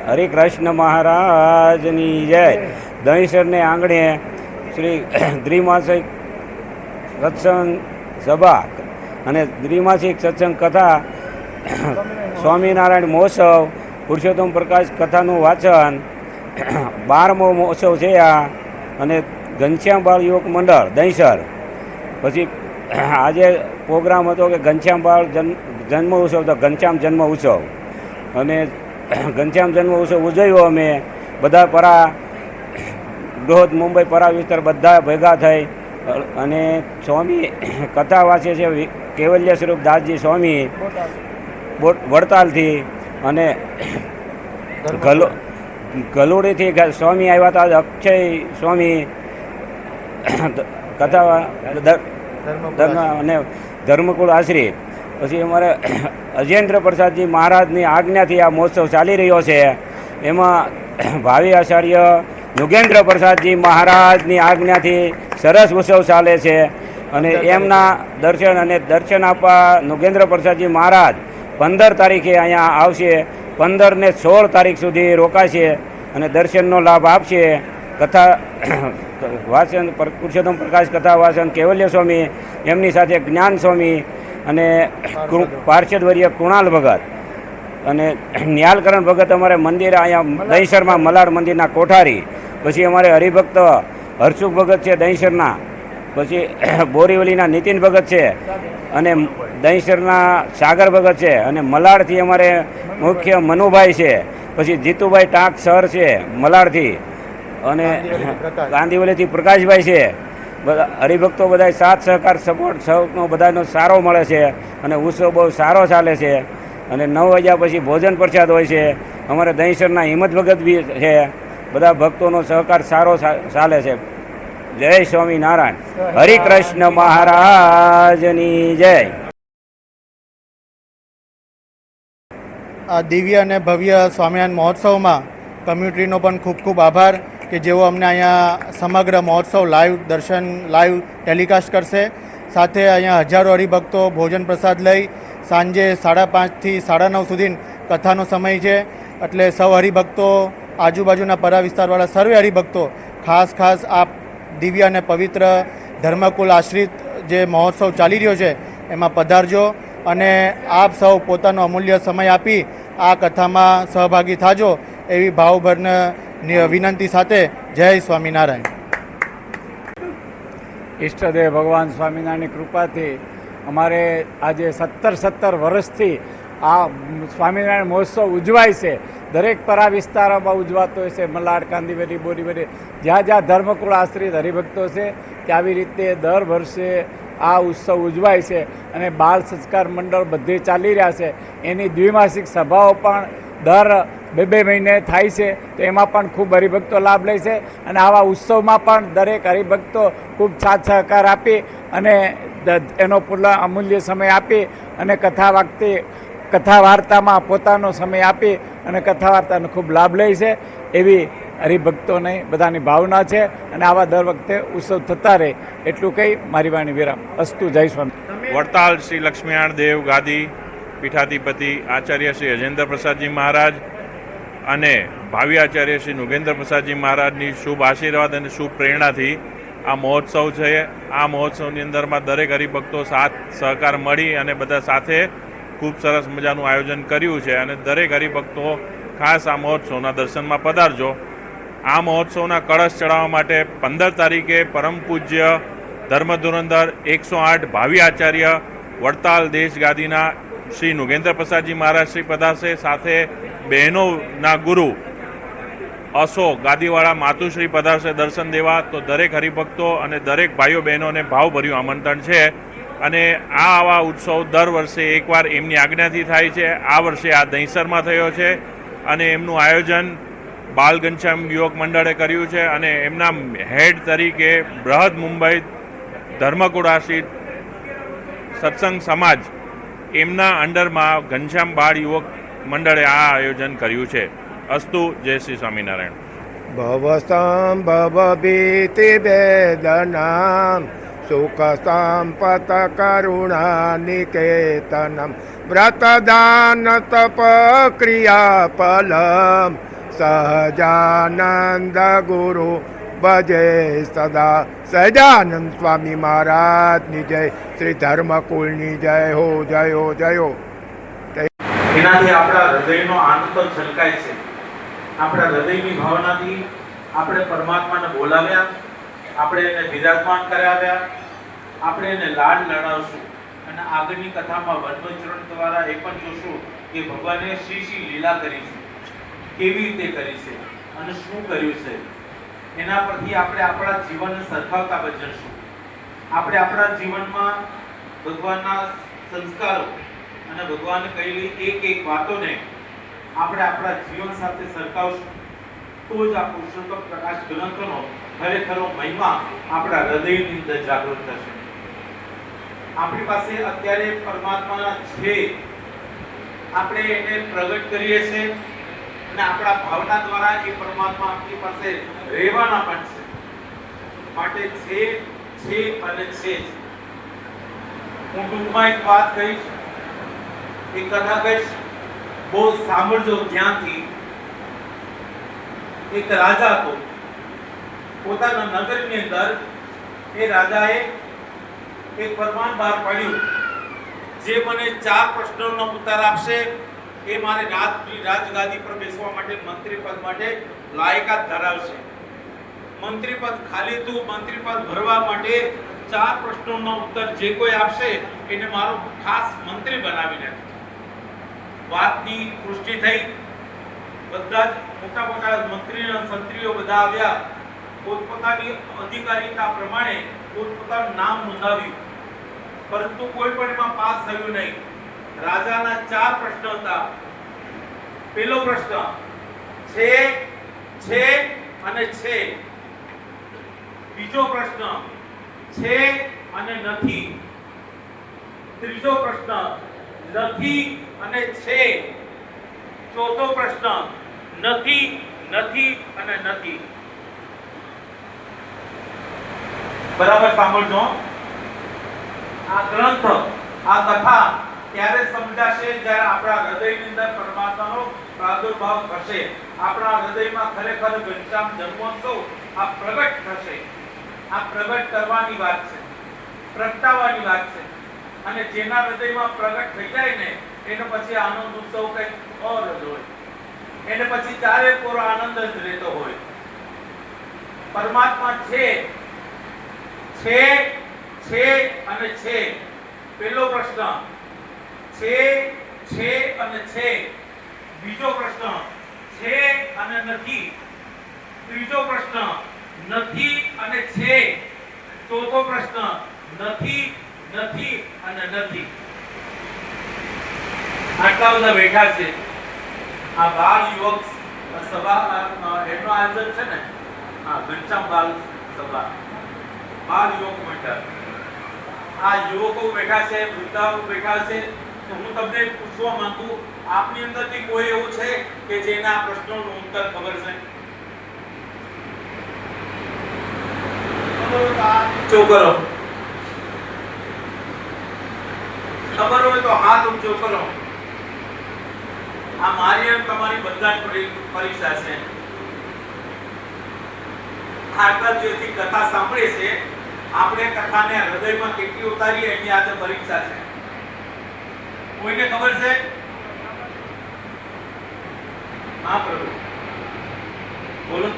હરિકૃષ્ણ મહારાજની જય. દહીંસરને આંગણે શ્રી દ્વિમાસિક સત્સંગ સભા અને દ્વિમાસિક સત્સંગ કથા, સ્વામિનારાયણ મહોત્સવ, પુરુષોત્તમ પ્રકાશ કથાનું વાંચન, 12મો મહોત્સવ છે આ. અને ઘનશ્યામ બાળ યુવક મંડળ દહીંસર. પછી આજે પ્રોગ્રામ હતો કે ઘનશ્યામ બાળ જન્મ ઉત્સવ, તો ઘનશ્યામ જન્મ ઉત્સવ. અને ઘનશ્યામ જન્મ ઉત્સવ ઉજવ્યો અમે બધા પરા, બૃહદ મુંબઈ પરા વિસ્તાર બધા ભેગા થઈ અને સ્વામી કથા વાંચે છે. કેવલ્ય સ્વરૂપ દાસજી સ્વામી વડતાલથી, અને ગલુડીથી સ્વામી આવ્યા હતા, અક્ષય સ્વામી કથા અને ધર્મકુળ આશ્રિત. પછી અમારે અજેન્દ્ર પ્રસાદજી મહારાજની આજ્ઞાથી આ મહોત્સવ ચાલી રહ્યો છે. એમાં ભાવિ આચાર્ય યુગેન્દ્ર પ્રસાદજી મહારાજની આજ્ઞાથી સરસ ઉત્સવ ચાલે છે. અને એમના દર્શન આપવા યુગેન્દ્ર પ્રસાદજી મહારાજ 15 તારીખે અહીંયા આવશે. 15 ને 16 તારીખ સુધી રોકાશે અને દર્શનનો લાભ આપશે. કથા વાચન, પુરુષોત્તમ પ્રકાશ કથા વાચન કેવલ્ય સ્વામી, એમની સાથે જ્ઞાન સ્વામી અને પાર્ષદવર્ય કૃણાલ ભગત અને ન્યાલકરણ ભગત અમારે મંદિર અહીંયા દહીંસરમાં મલાડ મંદિરના કોઠારી. પછી અમારે હરિભક્ત હરસુખ ભગત છે દહીંસરના. પછી બોરીવલીના નીતિન ભગત છે અને દહીંસરના સાગર ભગત છે. અને મલાડથી અમારે મુખ્ય મનુભાઈ છે. પછી જીતુભાઈ ટાંક સર છે મલાડથી. અને ગાંધીવલીથી પ્રકાશભાઈ છે. બધા હરિભક્તો બધા સાથ સહકાર સપોર્ટ સૌનો બધાનો સારો મળે છે અને ઉત્સવ બહુ સારો ચાલે છે. અને 9 વાગ્યા પછી ભોજન પ્રસાદ હોય છે. અમારે દહીંસરના હિંમત ભગત બી છે. બધા ભક્તોનો સહકાર સારો ચાલે છે. જય સ્વામિનારાયણ. હરિકૃષ્ણ મહારાજની જય. આ દિવ્ય અને ભવ્ય સ્વામિનારાયણ મહોત્સવમાં કમ્યુનિટીનો પણ ખૂબ ખૂબ આભાર કે જેઓ અમને અહીંયા સમગ્ર મહોત્સવ લાઈવ ટેલિકાસ્ટ કરશે. સાથે અહીંયા હજારો હરિભક્તો ભોજન પ્રસાદ લઈ સાંજે 5:30થી 9:30 સુધી કથાનો સમય છે. એટલે સૌ હરિભક્તો, આજુબાજુના પરા વિસ્તારવાળા સર્વે હરિભક્તો ખાસ આ દિવ્ય અને પવિત્ર ધર્મકુલ આશ્રિત જે મહોત્સવ ચાલી રહ્યો છે એમાં પધારજો અને આપ સૌ પોતાનો અમૂલ્ય સમય આપી આ કથામાં સહભાગી થાજો એવી ભાવભર્ન વિનંતી સાથે જય સ્વામિનારાયણ. ઈષ્ટદેવ ભગવાન સ્વામિનારાયણની કૃપાથી અમારે આજે 17 વર્ષથી આ સ્વામિનારાયણ મહોત્સવ ઉજવાય છે. દરેક પરા વિસ્તારોમાં ઉજવાતો હોય છે. મલાડ, કાંદીવલી, બોરીવલી, જ્યાં જ્યાં ધર્મકુળ આશ્રિત હરિભક્તો છે કે આવી રીતે દર વર્ષે આ ઉત્સવ ઉજવાય છે. અને બાળ સંસ્કાર મંડળ બધે ચાલી રહ્યા છે. એની દ્વિમાસિક સભાઓ પણ દર 2 મહિને થાય છે. તો એમાં પણ ખૂબ હરિભક્તો લાભ લે છે. અને આવા ઉત્સવમાં પણ દરેક હરિભક્તો ખૂબ સાથ સહકાર આપી અને એનો પૂર્ણ અમૂલ્ય સમય આપી અને કથા વાર્તામાં પોતાનો સમય આપી અને કથા વાર્તાનો ખૂબ લાભ લે છે. એવી હરિભક્તોને બધાની ભાવના છે. અને આવા દર વખતે ઉત્સવ થતા રહે એટલું કહી મારી વાણી વિરામ. અસ્તુ. જય સ્વામી. વડતાલ શ્રી લક્ષ્મીનારાયણ દેવ ગાદી પીઠાધિપતિ આચાર્ય શ્રી અજેન્દ્ર પ્રસાદજી મહારાજ અને ભાવિ આચાર્ય શ્રી નુગેન્દ્ર પ્રસાદજી મહારાજની શુભ આશીર્વાદ અને શુભ પ્રેરણાથી આ મહોત્સવ છે. આ મહોત્સવની અંદરમાં દરેક હરિભક્તો સાથ સહકાર મળી અને બધા સાથે ખૂબ સરસ મજાનું આયોજન કર્યું છે. અને દરેક હરિભક્તો ખાસ આ મહોત્સવના દર્શનમાં પધારજો. આ મહોત્સવના કળશ ચડાવવા માટે 15 તારીખે પરમ પૂજ્ય ધર્મધુરંધર 108 ભાવિ આચાર્ય વડતાલ દેશ ગાદીના શ્રી નુગેન્દ્ર પ્રસાદજી મહારાજ શ્રી પધારશે. સાથે બહેનોના ગુરુ અશોક ગાદીવાળા માતુશ્રી પધારશે દર્શન દેવા. તો દરેક હરિભક્તો અને દરેક ભાઈઓ બહેનોને ભાવભર્યું આમંત્રણ છે. અને આવા ઉત્સવ દર વર્ષે એકવાર એમની આજ્ઞાથી થાય છે. આ વર્ષે આ દહીંસરમાં થયો છે અને એમનું આયોજન બાલ ઘનશ્યામ યુવક મંડળે કર્યું છે. અને એમના હેડ તરીકે બૃહદ મુંબઈ ધર્મકુળ આશ્રિત સત્સંગ સમાજ એમના અંડરમાં ઘનશ્યામ બાળ યુવક મંડળે આ આયોજન કર્યું છે. અસ્તુ. જય શ્રી સ્વામિનારાયણ. ભવસંભવ ભીતિ વેદના सुखसम्पत्करुणानिकेतनं व्रतदानतपक्रियाफलं सहजानन्दगुरु भजे सदा। સહજાનંદ સ્વામી મહારાજની જય, શ્રી ધર્મકુળની જય હો, જય હો, જય હો. એનાથી આપણા હૃદયનો આનંદ છલકાય છે. આપણા હૃદયની ભાવનાથી આપણે પરમાત્માને બોલાવ્યા, આપણે એને બિરાજમાન કરાવ્યા, આપણે એને લાડ લડાવશું. અને આગળની કથામાં વનવચરણ દ્વારા એ પણ જોશું કે ભગવાને શી શી લીલા કરી છે, કેવી રીતે કરી છે અને શું કર્યું છે. એના પરથી આપણે આપણા જીવનને સરખાવતા બચશું. આપણે આપણા જીવનમાં ભગવાનના સંસ્કારો અને ભગવાને કહેલી એક એક વાતોને આપણે આપણા જીવન સાથે સરખાવશું, તો જ આ પુરુષોત્તમ પ્રકાશ ગ્રંથનો ખરેખરો મહિમા આપણા હૃદયની અંદર જાગૃત થશે. આપણી પાસે અત્યારે પરમાત્મા છે, આપણે એને પ્રગટ કરીએ છીએ અને આપણા ભાવના દ્વારા એ પરમાત્મા આપણી પાસે રહેવાના પણ છે. માટે છે અને છે. હું ટૂંકમાં એક વાત કહીશ, એક કથા કહીશ, બહુ સાંભળજો ધ્યાનથી. એક રાજા હતો, પોતાના નગરની અંદર એ રાજાએ એક ફરમાન બહાર પાડ્યું, જે મને 4 પ્રશ્નોનો ઉત્તર આપશે એ મારે રાજગાદી પર બેસવા માટે, મંત્રી પદ માટે લાયકાત ધરાવશે. મંત્રી પદ ખાલી હતું, મંત્રી પદ ભરવા માટે 4 પ્રશ્નોનો ઉત્તર જે કોઈ આપશે એને મારો ખાસ મંત્રી બનાવી નાખે. વાતની પુષ્ટિ થઈ. બધા જ મોટા મોટા મંત્રી અને સંત્રીઓ બધા આવ્યા, પોતપોતાની અધિકારીતા પ્રમાણે પોતપોતાનું નામ નોંધાવ્યું, પરંતુ કોઈ પણ એમાં પાસ થયું નહીં. રાજાના 4 પ્રશ્ન હતા. પહેલો પ્રશ્ન છે અને છે. બીજો પ્રશ્ન છે અને નથી. ત્રીજો પ્રશ્ન નથી અને છે. ચોથો પ્રશ્ન નથી અને નથી. બરાબર સાંભળજો. આ ગ્રંથ, આ કથા ત્યારે સમજાશે જ્યારે આપણા હૃદયની અંદર પરમાત્માનો પ્રાદુર્ભાવ થશે. આપણા હૃદયમાં ખરેખર ઘનશ્યામ જન્મોત્સવ આ પ્રગટ થશે. આ પ્રગટ કરવાની વાત છે, પ્રગટાવવાની વાત છે. અને જેના હૃદયમાં પ્રગટ થઈ જાય ને એને પછી આનંદ ઉત્સવ કંઈક ઓર જ હોય, એને પછી ચારે પૂરો આનંદ જ રહેતો હોય. પરમાત્મા છે અને છે. પહેલો પ્રશ્ન છે અને છે. બીજો પ્રશ્ન છે અને નથી. ત્રીજો પ્રશ્ન નથી અને છે. ચોથો પ્રશ્ન નથી અને નથી. આટલા બધા બેઠા છે. આ બાળ યુવક સભા એનો આયોજન છે ને, આ ઘનશ્યામ બાલ સભા, બાળ યુવક મંડળ. આ યુવકો બેઠા છે, વૃદ્ધાઓ બેઠા છે. તો હું તમને પૂછવા માંગુ, આપની અંદરથી કોઈ એવું છે કે જેને આ પ્રશ્નોનું ઉત્તર ખબર છે? ઊંચો કરો. ખબર હોય તો હાથ ઊંચો કરો. આ મારી અને તમારી બધા પરીક્ષા છે. આટલા જેથી કથા સાંભળે છે, આપણે કથાને હૃદયમાં કેટલી ઉતારીએ એની આજે પરીક્ષા છે. કોઈને ખબર છે? હા પ્રભુ બોલો.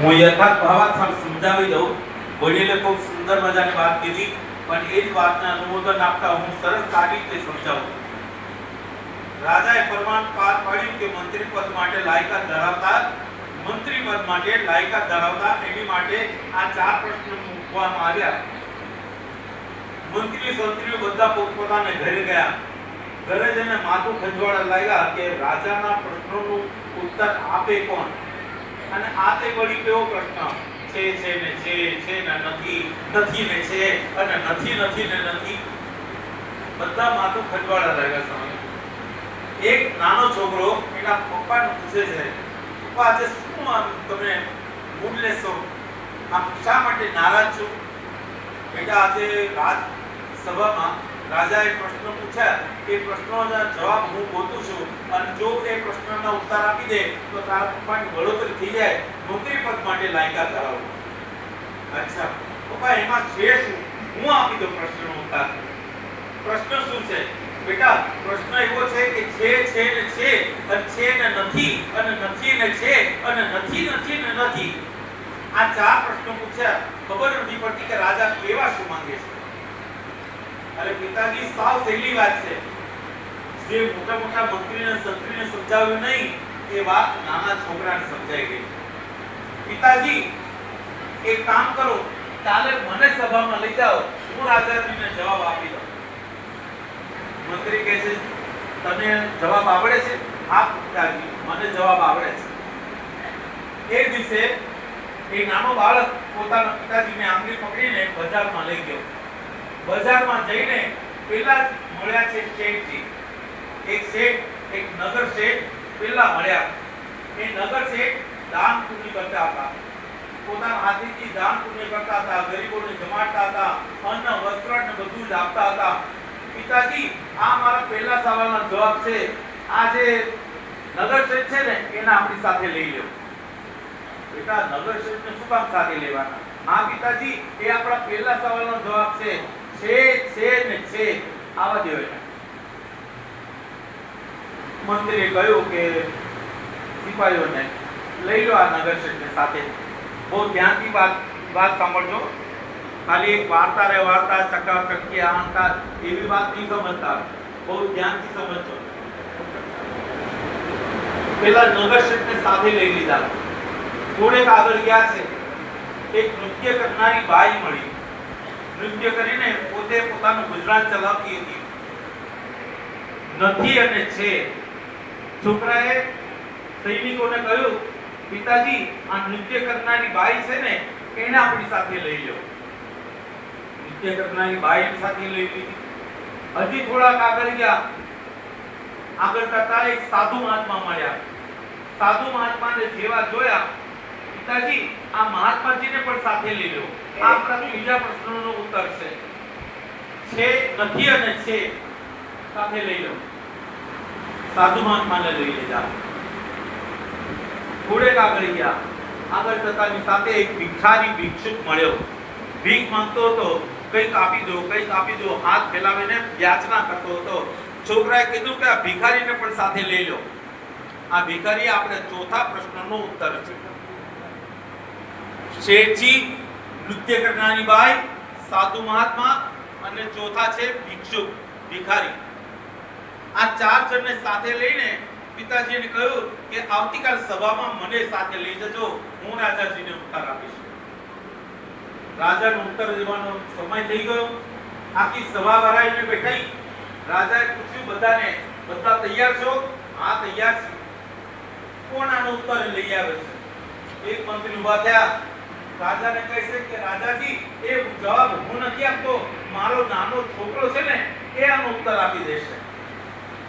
હું યથાર્થ ભાવાર્થ સમજાવી દઉં. વડીલે ખૂબ સુંદર મજાની વાત કીધી, પણ એ જ વાતને અનુમોદન આપતા હું સરસ સારી રીતે સમજાવું. રાજાએ ફરમાન પાર પાડ્યું કે મંત્રી પદ માટે લાયકાત ધરાવતા એની માટે આ 4 પ્રશ્નો મૂકવામાં આવ્યા. મંત્રી સંત્રીઓ બધા પોતપોતાને ઘરે ગયા. ઘરે જઈને માથું ખંજવાળા લાગ્યા કે રાજાના પ્રશ્નોનું ઉત્તર આપે કોણ? અને આ તે વળી કેવો પ્રશ્ન છે ને છે ને નથી, નથી ને છે અને નથી ને નથી. બધા માથું ખંજવાળા લાગ્યા સ્વામી. એક નાનો છોકરો એના પપ્પાને પૂછે છે, પપ્પા આજે શું આમ તમે મૂડ લેશો, આમ શા માટે નારાજ છો? બેટા આજે રાજ સભામાં રાજાએ પ્રશ્ન પૂછ્યા, એ પ્રશ્નોના જવાબ હું ગોતું છું અને જો એ પ્રશ્નના ઉત્તર આપી દે તો તારા પપ્પાની બળોતરી થઈ જાય, નોકરી પદ માટે લાયકાત ધરાવું. અચ્છા પપ્પા એમાં છે શું? હું આપી દઉં પ્રશ્નનો ઉત્તર. પ્રશ્ન શું છે બેટા? પ્રશ્ન એવો છે કે છે ને છે અને છે ને નથી અને નથી ને છે અને નથી ને નથી. આ ચાર પ્રશ્નો પૂછ્યા, ખબર નથી પડતી કે રાજા કેવા શું માંગે છે. અરે પિતાજી સાવ સહેલી વાત છે. જે મોટા મોટા મંત્રીને સંત્રીને સમજાવ્યું નહીં એ વાત નાના છોકરાને સમજાઈ ગઈ. પિતાજી એક કામ કરો, કાલે મને સભામાં લઈ જાઓ, હું રાજાજીને જવાબ આપી દઉં. મંત્રી કહે છે તને જવાબ આવડે છે? હા પિતાજી મને જવાબ આવડે છે. એ દિવસે એ નાનો બાળક પોતાના પિતાજીને આંગળી પકડીને બજારમાં લઈ ગયો. બજારમાં જઈને પેલા મળ્યા છે શેઠજી. એક શેઠ, એક નગર શેઠ પેલા મળ્યા. એ નગર શેઠ દાન પુણ્ય કરતા હતા, પોતાના હાથેથી દાન પુણ્ય કરતા હતા, ગરીબોને જમાડતા હતા, અન્ન વસ્ત્ર ને બધું જ આપતા હતા. પિતાજી આ મારા પહેલા સવાલનો જવાબ છે. આ જે નગર શેઠ છે ને એને આપણી સાથે લઈ લો. બેટા નગર શેઠને શું કામ સાથે લેવાના? હા પિતાજી એ આપણા પહેલા સવાલનો જવાબ છે. છે ને છે આવા દેવાય. મંત્રીએ કહ્યું કે સિપાહીઓને લઈ લો આ નગર શેઠને સાથે. બહુ ધ્યાનથી વાત સાંભળજો. ખાલી એક વાર્તા રે વાર્તા ચકાચકી આંતા એવી વાત નહીં સમજતા, બહુ ધ્યાનથી સમજજો. પેલા નગર શેઠને સાથે લઈ લીધા. થોડેક આગળ ગયા છે, એક નૃત્ય કરનારી બાઈ મળી. નૃત્ય કરીને પોતે પોતાનું ગુજરાન ચલાવતી હતી. નથી અને છે. છોકરાએ સૈનિકોને કહ્યું પિતાજી આ નૃત્ય કરનારી બાઈ છે ને એને આપણી સાથે લઈ લો. નૃત્ય કરનારી બાઈ સાથે લઈ લીધી. હજી થોડાક આગળ ગયા. આગળ કરતા એક સાધુ મહાત્મા મળ્યા. સાધુ મહાત્માને જેવા જોયા, પિતાજી આ મહાત્માજીને પણ સાથે લઈ લો. આ આપણા ત્રીજા પ્રશ્નનો ઉત્તર છે. નથી અને છે સાથે લઈ લો. સાધુ મહાત્માને લઈ લીધા. થોડેક આગળ ગયા. આગળ જતાની સાથે એક ભિખારી ભિક્ષુક મળ્યો. ભીખ માંગતો હતો, કંઈક આપી દો, કંઈક આપી દો, હાથ ફેલાવીને યાચના કરતો હતો. છોકરાએ કીધું કે આ ભિખારીને પણ સાથે લઈ લો. આ ભિખારી આપણે ચોથા પ્રશ્નનો ઉત્તર છે. શેઠજી, નૃત્ય કરનારી બાઈ, સાધુ મહાત્મા અને ચોથા છે ભિક્ષુક ભિખારી. આ ચાર જણને સાથે લઈને પિતાજીને કહ્યું કે આવતીકાલ સભામાં મને સાથે લઈ જજો, હું રાજાજીને ઉત્તર આપીશ. રાજાનો ઉત્તર દેવાનો સમય થઈ ગયો. આખી સભા ભરાઈને બેઠી. રાજાએ પૂછ્યું બધાને, બધા તૈયાર છો? હા તૈયાર છે. કોણ આનો ઉત્તર લઈ આવે છે? એક મંત્રી ઊભા થયા. રાજાને કહે છે કે રાજાજી એ જવાબ હું નથી આપતો, મારો નાનો છોકરો છે ને એ આનો ઉત્તર આપી દેશે.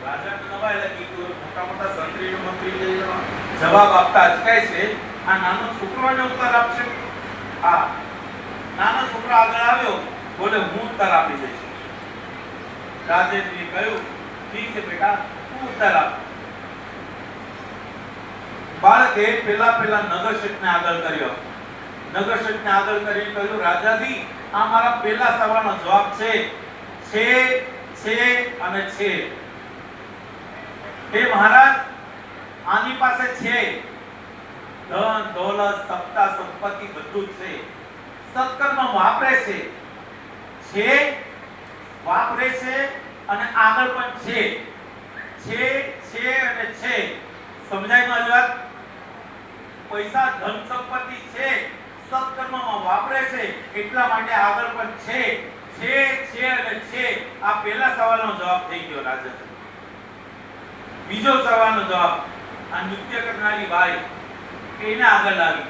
રાજાને નવાઈ લાગી કે મોટા મોટા સંત્રી મંત્રી જવાબ આપતા અચકાય છે, આ નાનો છોકરોને ઉત્તર આપશે? હા, નાનો છોકરો આગળ આવ્યો, બોલે હું ઉત્તર આપી દઈશ. રાજાજીએ કહ્યું ઠીક છે બેટા, તું ઉત્તર આપ. બાળકે પેલા નગર શેઠને આગળ કર્યો. નગર શેઠને આગળ કરીને કહ્યું રાજાજી આ મારા પહેલા સવાલનો જવાબ છે. છે અને છે. હે મહારાજ, આની પાસે છે ધન દોલત સત્તા સંપત્તિ બધું છે. સત્કર્મ વાપરે છે, વાપરે છે અને આગળ પણ છે અને છે. સમજાય મારી વાત? પૈસા ધન સંપત્તિ છે, સત્કર્મમાં વાપરે છે, એટલા માટે આગળ પણ છે અને છે. આ પહેલા સવાલનો જવાબ થઈ ગયો રાજા. બીજો સવાલનો જવાબ આ નૃત્ય કરનારી બાઈ એને આગળ લાવી.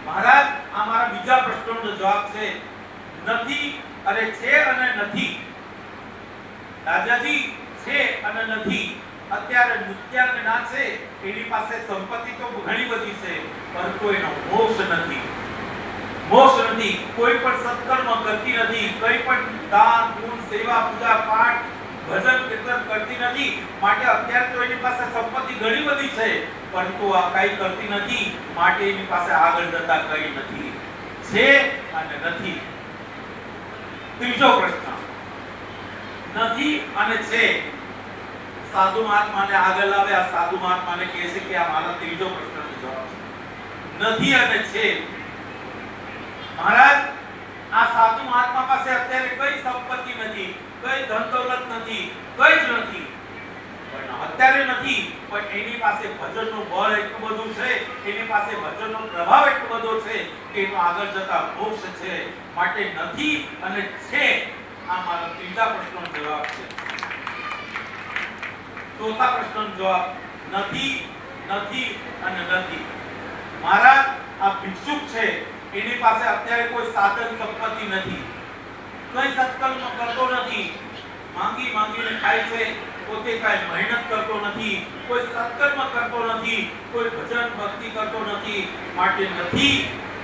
મહારાજ, આ મારા બીજા પ્રશ્નનો જવાબ છે નથી અને છે અને નથી. રાજાજી છે અને નથી. અત્યારે નૃત્યાંગના છે, એની પાસે સંપત્તિ તો ઘણી બધી છે, પરંતુ એનો મોક્ષ નથી. મોક્ષ નથી. કોઈ પણ સત્કર્મ કરતી નથી, કોઈ પણ દાન પુણ્ય સેવા પૂજા પાઠ ભજન કીર્તન કરતી નથી. માટે અત્યારે તો એની પાસે સંપત્તિ ઘણી બધી છે, પરંતુ આ કઈ કરતી નથી. માટે એની પાસે આગળ જતા કઈ નથી. છે અને નથી. ત્રીજો પ્રશ્ન, નથી અને છે. સાધુ મહાત્માને આગળ લાવે. આ સાધુ મહાત્માને કહે છે કે આ મારા ત્રીજો પ્રશ્નનો જવાબ છે. નથી અને છે. મહારાજ, આ સાધુ મહાત્મા પાસે અત્યારે કઈ સંપત્તિ નથી, કઈ ધન દૌલત નથી, કઈ જ નથી. પણ અત્યારે નથી, પણ એની પાસે ભજનનું બળ એટલું બધું છે, એની પાસે ભજનનો પ્રભાવ એટલો બધો છે કે એનો આગળ જતા મોક્ષ છે. માટે નથી અને છે. આ મારો ત્રીજા પ્રશ્નનો જવાબ છે. ચોથા પ્રશ્નનો જવાબ નથી, નથી અને નથી. મહારાજ, આ ભિક્ષુક છે, એની પાસે અત્યારે કોઈ સાધન સંપત્તિ નથી, કઈ સત્કર્મ કરતો નથી, માંગી માંગીને ખાય છે, પોતે કઈ મહેનત કરતો નથી, કોઈ સત્કર્મ કરતો નથી, કોઈ ભજન ભક્તિ કરતો નથી. માટે નથી,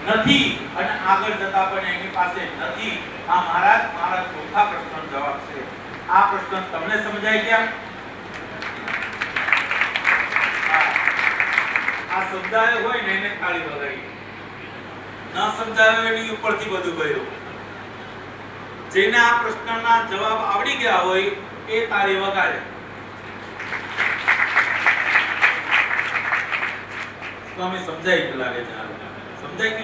નથી અને આગળ જતા પણ એની પાસે નથી. આ મહારાજ મારા ચોથા પ્રશ્નનો જવાબ છે. આ પ્રશ્ન તમને સમજાય ગયા? આ સમજાયો હોય ને એને તાળી વગાડી, ના સમજાયો એની ઉપરથી બધું ગયું. જેને આ પ્રશ્નના જવાબ આવડી ગયા હોય એ તાળી વગાડે. સ્વામી સમજાય કે લાગે છે? સમજાય કે?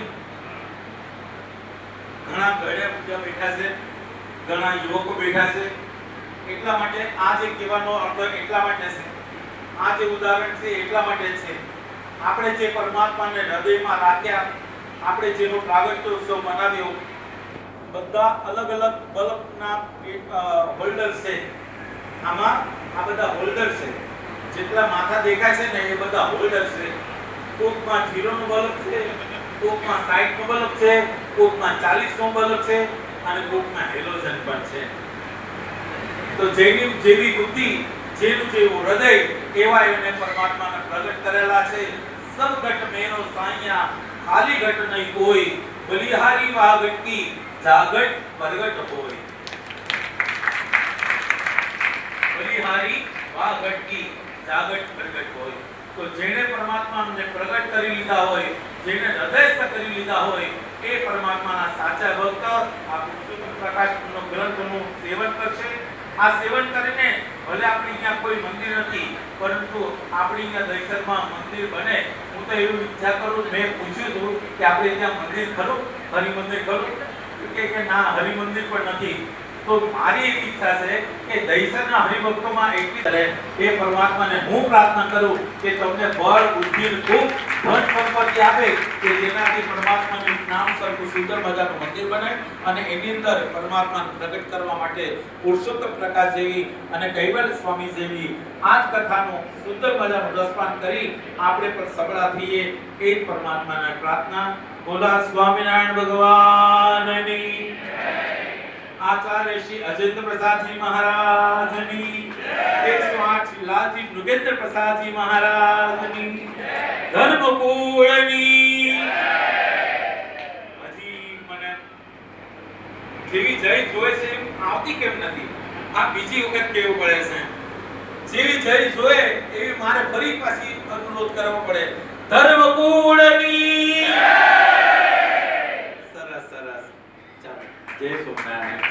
ઘણા ઘરે પૂજા બેઠા છે, ઘણા યુવકો બેઠા છે. એટલા માટે આ જે કહેવાનો અર્થ એટલા માટે છે, આ જે ઉદાહરણ છે એટલા માટે છે. આપણે જે પરમાત્માને હૃદયમાં રાખ્યા, આપણે જેનો પ્રાગટ્યોત્સવ મનાવ્યો, બધા અલગ અલગ બલ્બના હોલ્ડર છે. આમાં આ બધા હોલ્ડર છે. જેટલા માથા દેખાય છે ને એ બધા હોલ્ડર છે. કોકમાં 0 નો બલ્બ છે, કોકમાં 60 નો બલ્બ છે, કોકમાં 40 નો બલ્બ છે અને કોકમાં હેલોજન પણ છે. તો જેવી બુદ્ધિ, જેનું જેવું હૃદય, એવા એને પરમાત્માને પ્રગટ કરેલા છે. સબ ઘટ મેરો સાઈયા, ખાલી ઘટ નહીં કોઈ, બલિહારી વાહ ઘટકી, જાગટ પ્રગટ હોય. બલિહારી વાહ ઘટકી, જાગટ પ્રગટ હોય. તો જેને પરમાત્માને પ્રગટ કરી લીધા હોય, જેને હૃદયસ્થ કરી લીધા હોય, એ પરમાત્માના સાચા ભક્ત આ પુરુષોત્તમ પ્રકાશનો ગ્રંથનું સેવન કરશે. આ સેવન કરીને ભલે આપણે અહીંયા કોઈ મંદિર નથી, પરંતુ આપણે અહીંયા દહીસરમાં મંદિર બને. હું તો એવું ઈચ્છા કરું, મેં પૂછ્યું હતું કે આપણે ત્યાં મંદિર ખરું, હરિ મંદિર ખરું? કે ના, હરિ મંદિર પણ નથી. તો મારી એક ઈચ્છા છે કે દહીસરના હરિભક્તોમાં એટલી રહે. એ પરમાત્માને હું પ્રાર્થના કરું કે તમને બળ, બુદ્ધિ, ખૂબ ધન સંપત્તિ આપે કે જેનાથી પરમાત્માનું નામ કરવું સુંદર મજાનું મંદિર બને અને એની અંદર પરમાત્માને પ્રગટ કરવા માટે પુરુષોત્તમ પ્રકાશ જેવી અને કૈવલ્ય સ્વામી જેવી આ જ કથાનું સુંદર મજાનું રસપાન કરી આપણે પણ સબળા થઈએ. એ જ પરમાત્માને પ્રાર્થના. બોલા સ્વામિનારાયણ ભગવાનની આચાર્ય શ્રી અજેન્દ્ર પ્રસાદજી મહારાજની, 108 શ્રી લાલજી નૃગેન્દ્ર પ્રસાદજી મહારાજની, ધર્મકુળની. હજી મને જેવી જય જોઈ છે એમ આવતી કેમ નથી? આ બીજી વખત કેવું પડે છે. જેવી જય જોએ એવી મારે ફરી પાછી અનુરોધ કરવો પડે. ધર્મકુળની. સરસ સરસ. ચાલો, જય સોમનારાયણ.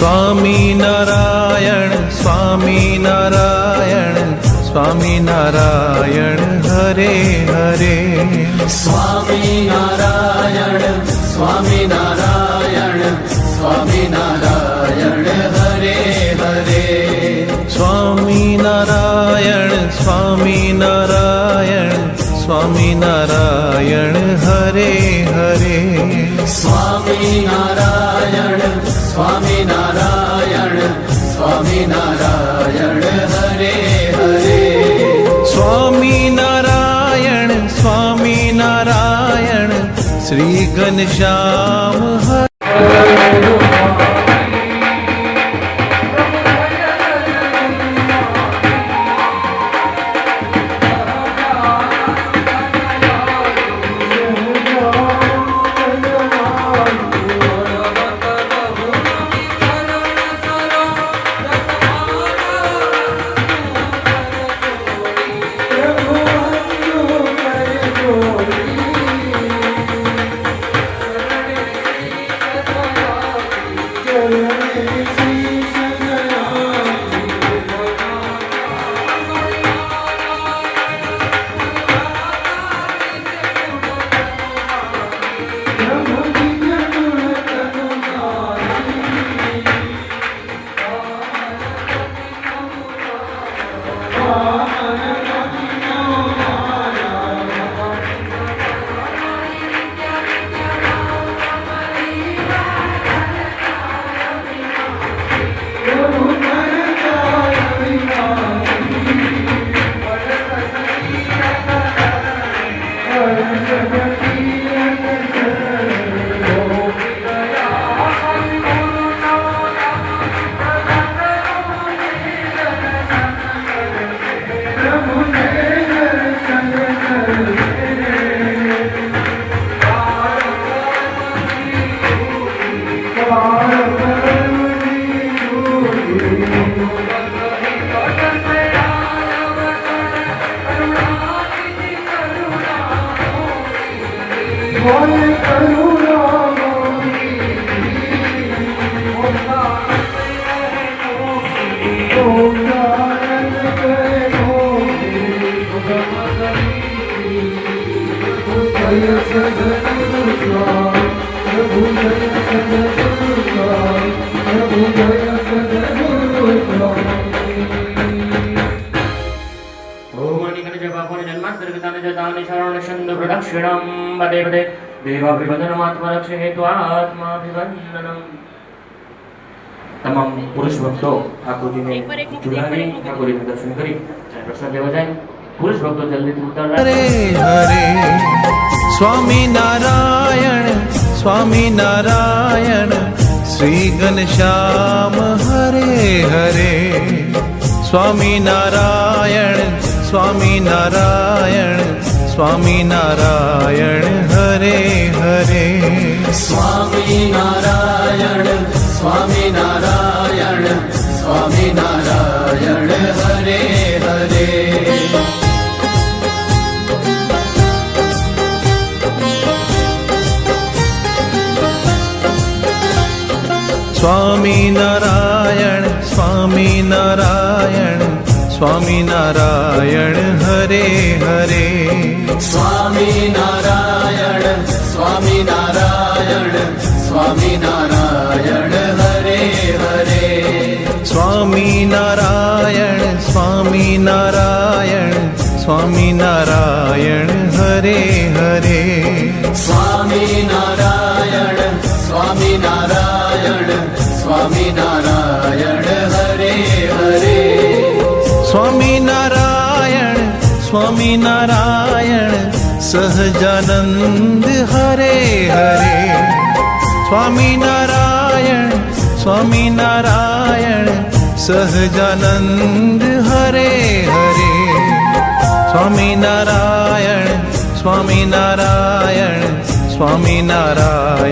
स्वामी नारायण स्वामी नारायण स्वामी नारायण हरे हरे स्वामी नारायण स्वामी नारायण स्वामी नारायण हरे हरे સ્વામિનારાયણ સ્વામિનારાયણ સ્વામિનારાયણ હરે હરે સ્વામિનારાયણ સ્વામિનારાયણ શ્રી ઘનશ્યામ હરે. તમામ પુરુષ ભક્તો ઠાકોરજીને ઝુલાવી ઠાકોરજીનું દર્શન કરી અને પ્રસાદ લેવા જાય. પુરુષ ભક્તો જલ્દીથી ઉતાર હરે હરે સ્વામિનારાયણ સ્વામિનારાયણ શ્રી ઘનશ્યામ હરે હરે સ્વામિનારાયણ સ્વામિનારાયણ સ્વામિનારાયણ હરે હરે સ્વામિનારાયણ સ્વામિનારાયણ સ્વામિનારાયણ હરે હરે સ્વામિનારાયણ સ્વામિનારાયણ સ્વામિનારાયણ હરે હરે સ્વામિનારાયણ સ્વામિનારાયણ સ્વામિનારાયણ હરે હરે સ્વામિનારાયણ સ્વામિનારાયણ સ્વામિનારાયણ હરે હરે સ્વામિનારાયણ સ્વામિનારાયણ સ્વામિનારાયણ હરે હરે સ્વામિનારાયણ સ્વામિનારાયણ સહજાનંદ હરે હરે સ્વામિનારાયણ સ્વામિનારાયણ સહજાનંદ હરે હરે સ્વામિનારાયણ સ્વામિનારાયણ સ્વામિનારાયણ